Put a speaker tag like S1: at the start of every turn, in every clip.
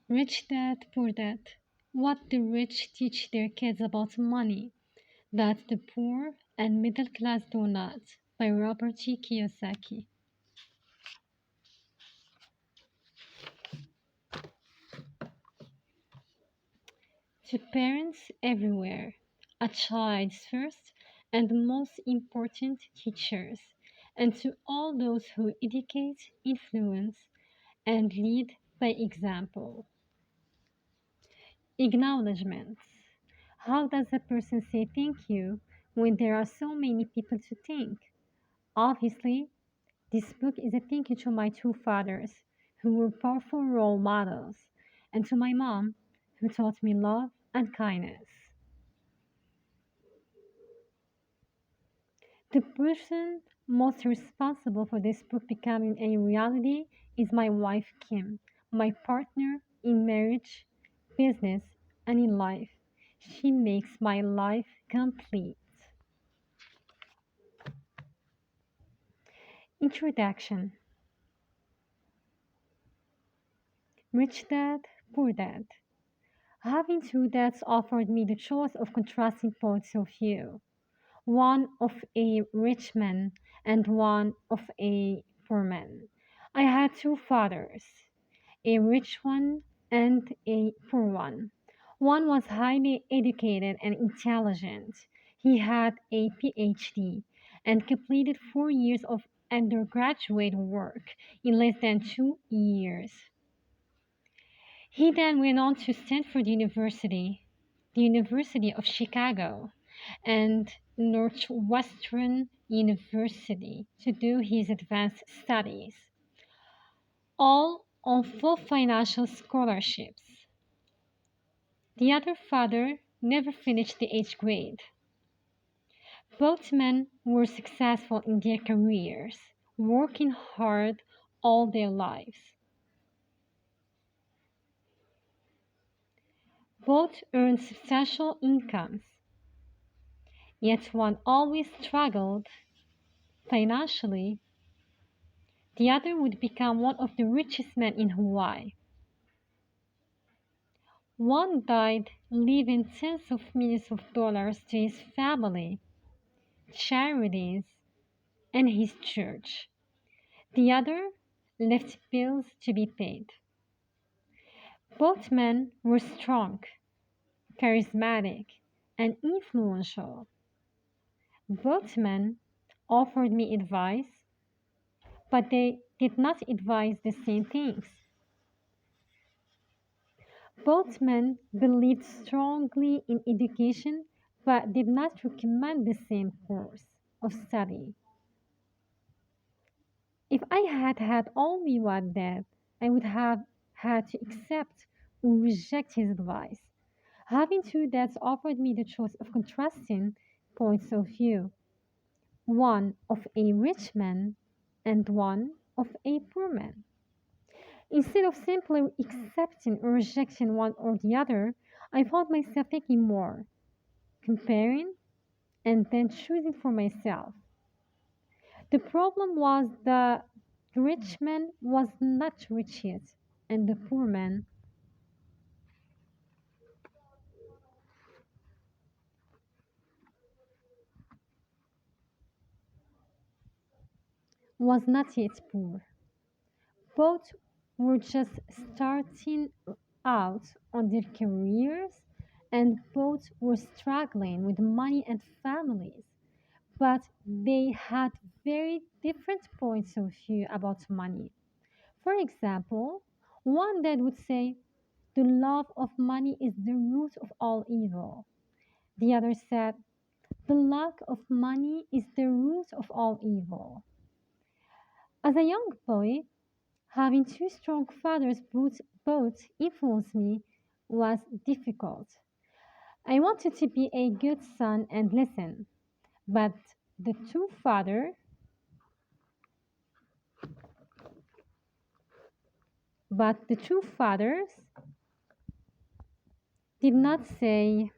S1: Rich Dad Poor Dad. What the rich teach their kids about money that the poor and middle class do not, by Robert T. Kiyosaki. To parents everywhere, a child's first and most important teachers, and to all those who educate, influence, and lead by example. Acknowledgements. How does a person say thank you when there are so many people to thank? Obviously, this book is a thank you to my two fathers, who were powerful role models, and to my mom, who taught me love and kindness. The person most responsible for this book becoming a reality is my wife, Kim, my partner in marriage, business, and in life. She makes my life complete. Introduction. Rich Dad, Poor Dad. Having two dads offered me the choice of contrasting points of view, one of a rich man and one of a poor man. I had two fathers, a rich one and a poor one. One was highly educated and intelligent. He had a PhD and completed 4 years of undergraduate work in less than 2 years. He then went on to Stanford University, the University of Chicago, and Northwestern University to do his advanced studies, all on full financial scholarships. The other father never finished the 8th grade. Both men were successful in their careers, working hard all their lives. Both earned substantial incomes, yet one always struggled financially. The other would become one of the richest men in Hawaii. One died leaving tens of millions of dollars to his family, charities, and his church. The other left bills to be paid. Both men were strong, charismatic, and influential. Both men offered me advice, but they did not advise the same things. Both men believed strongly in education but did not recommend the same course of study. If I had had only one dad, I would have had to accept or reject his advice. Having two dads offered me the choice of contrasting points of view, one of a rich man and one of a poor man. Instead of simply accepting or rejecting one or the other, I found myself thinking more, comparing, and then choosing for myself. The problem was the rich man was not rich yet, and the poor man was not yet poor. Both were just starting out on their careers, and both were struggling with money and families. But they had very different points of view about money. For example, one dad would say, the love of money is the root of all evil. The other said, the lack of money is the root of all evil. As a young boy, having two strong fathers both influenced me was difficult. I wanted to be a good son and listen, but the two father but the two fathers did not say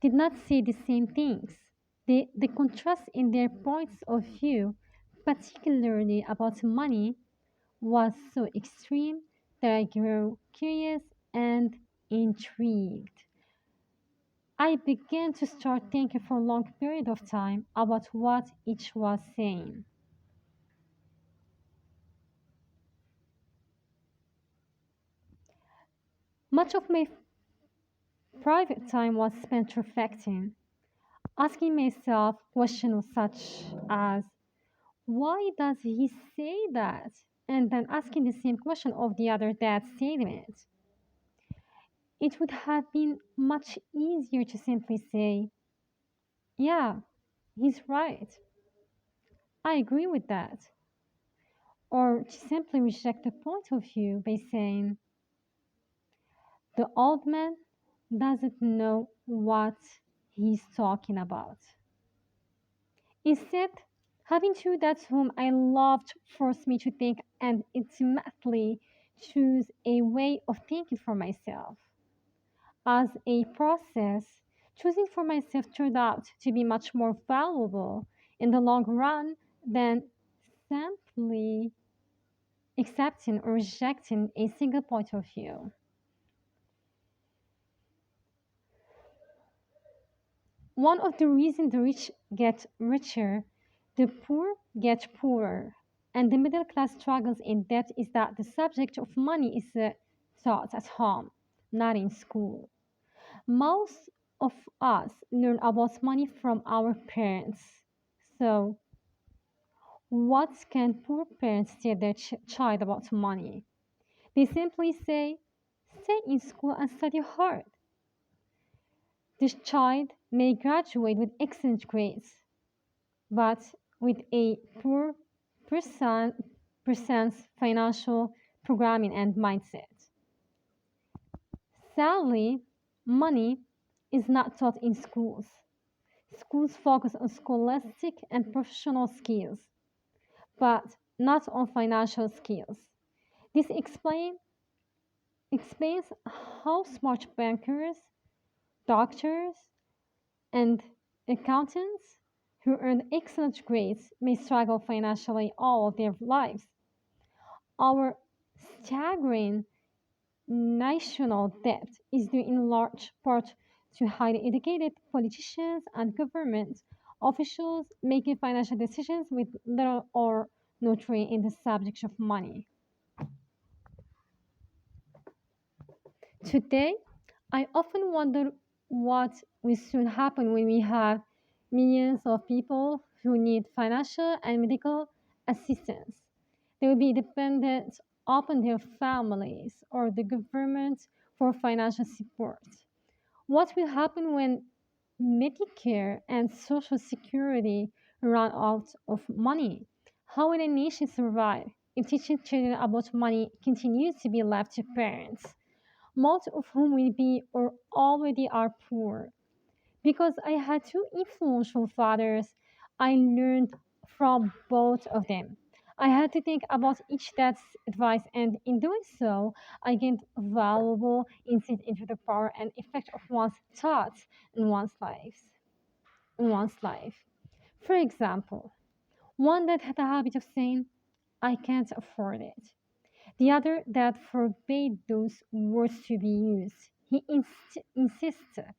S1: did not say the same things. The contrast in their points of view, particularly about money, was so extreme that I grew curious and intrigued. I began to start thinking for a long period of time about what each was saying. Much of my private time was spent reflecting, asking myself questions such as, why does he say that? And then asking the same question of the other dad's statement. It would have been much easier to simply say, yeah, he's right. I agree with that. Or to simply reject the point of view by saying, the old man doesn't know what he's talking about. Instead, having two dads whom I loved forced me to think and ultimately choose a way of thinking for myself. As a process, choosing for myself turned out to be much more valuable in the long run than simply accepting or rejecting a single point of view. One of the reasons the rich get richer, the poor get poorer, and the middle class struggles in debt is that the subject of money is taught at home, not in school. Most of us learn about money from our parents. So, what can poor parents tell their child about money? They simply say, stay in school and study hard. This child may graduate with excellent grades, but with a poor person's financial programming and mindset. Sadly, money is not taught in schools. Schools focus on scholastic and professional skills, but not on financial skills. This explains how smart bankers, doctors, and accountants who earn excellent grades may struggle financially all of their lives. Our staggering national debt is due in large part to highly educated politicians and government officials making financial decisions with little or no training in the subject of money. Today, I often wonder what will soon happen when we have millions of people who need financial and medical assistance. They will be dependent upon their families or the government for financial support. What will happen when Medicare and Social Security run out of money? How will a nation survive if teaching children about money continues to be left to parents, most of whom will be or already are poor? Because I had two influential fathers, I learned from both of them. I had to think about each dad's advice, and in doing so, I gained valuable insight into the power and effect of one's thoughts in one's life. For example, one that had the habit of saying, I can't afford it. The other that forbade those words to be used. Insisted,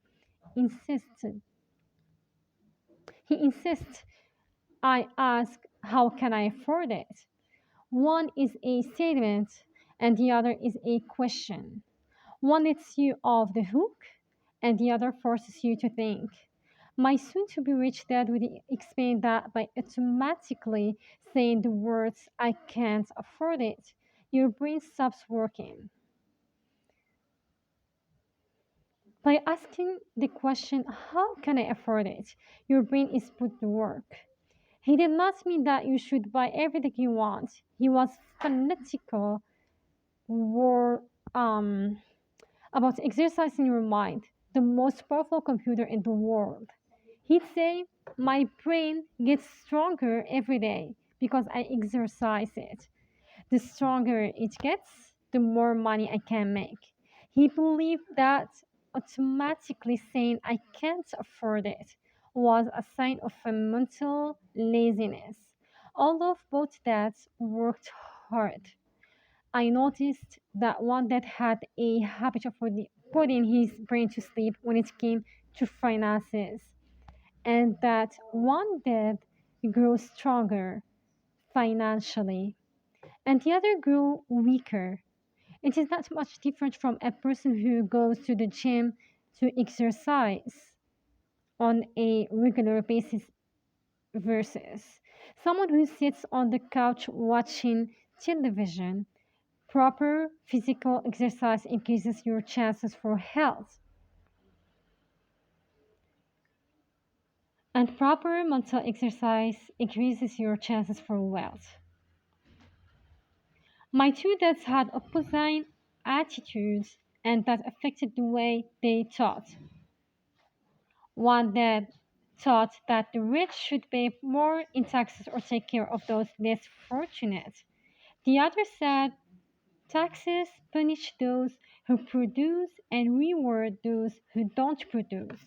S1: he insists. I ask, how can I afford it? One is a statement and the other is a question. One lets you off the hook and the other forces you to think. My soon to be rich dad would explain that by automatically saying the words, I can't afford it, your brain stops working. By asking the question, how can I afford it? Your brain is put to work. He did not mean that you should buy everything you want. He was fanatical war, about exercising your mind, the most powerful computer in the world. He'd say, my brain gets stronger every day because I exercise it. The stronger it gets, the more money I can make. He believed that automatically saying I can't afford it was a sign of a mental laziness. Although both dads worked hard, I noticed that one dad had a habit of putting his brain to sleep when it came to finances, and that one dad grew stronger financially, and the other grew weaker. It is not much different from a person who goes to the gym to exercise on a regular basis versus someone who sits on the couch watching television. Proper physical exercise increases your chances for health, and proper mental exercise increases your chances for wealth. My two dads had opposite attitudes, and that affected the way they taught. One dad thought that the rich should pay more in taxes or take care of those less fortunate. The other said taxes punish those who produce and reward those who don't produce.